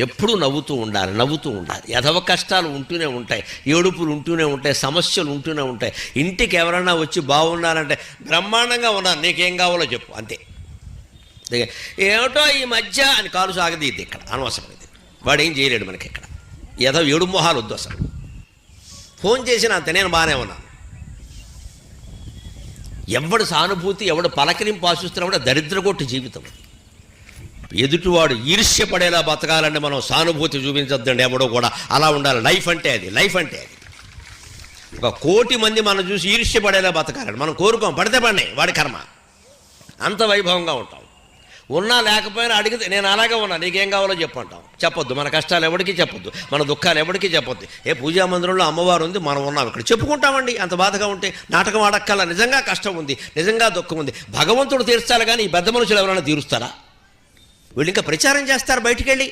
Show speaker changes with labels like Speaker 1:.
Speaker 1: ఎప్పుడూ నవ్వుతూ ఉండాలి. ఎదవ కష్టాలు ఉంటూనే ఉంటాయి, ఏడుపులు ఉంటూనే ఉంటాయి, సమస్యలు ఉంటూనే ఉంటాయి. ఇంటికి ఎవరైనా వచ్చి బాగున్నారంటే బ్రహ్మాండంగా ఉన్నారు, నీకేం కావాలో చెప్పు, అంతే. ఏమిటో ఈ మధ్య అని కాలు సాగదీద్ది ఇక్కడ, అనవసరం ఇది. వాడు ఏం చేయలేడు మనకి ఇక్కడ. ఏదో ఏడు మొహాలు వద్దు అసలు. ఫోన్ చేసిన అంతే, నేను బాగానే ఉన్నాను. ఎవడు సానుభూతి, ఎవడు పలకరింపు ఆశిస్తున్నాడు, దరిద్రగొట్టు జీవితం. ఎదుటివాడు ఈర్ష్యపడేలా బతకాలంటే మనం సానుభూతి చూపించొద్దండి ఎవడో కూడా. అలా ఉండాలి. లైఫ్ అంటే అది. 1,00,00,000 మంది మనం చూసి ఈర్ష్యపడేలా బతకాలండి. మనం కోరుకోం, పడితే పడినాయి, వాడి కర్మ. అంత వైభవంగా ఉంటాం. ఉన్నా లేకపోయినా అడిగితే నేను అలాగే ఉన్నా, నీకేం కావాలో చెప్పంటాం. చెప్పొద్దు, మన కష్టాలు ఎవరికి చెప్పొద్దు, మన దుఃఖాలు ఎవరికి చెప్పొద్దు. పూజా మందిరంలో అమ్మవారు ఉంది, మనం ఉన్నాం ఇక్కడ, చెప్పుకుంటామండి. అంత బాధగా ఉంటే నాటకం ఆడక్కల. నిజంగా కష్టం ఉంది, నిజంగా దుఃఖం ఉంది, భగవంతుడు తీర్చాలి కానీ ఈ పెద్ద మనుషులు ఎవరైనా తీరుస్తారా? వీళ్ళు ఇంకా ప్రచారం చేస్తారు బయటికి వెళ్ళి.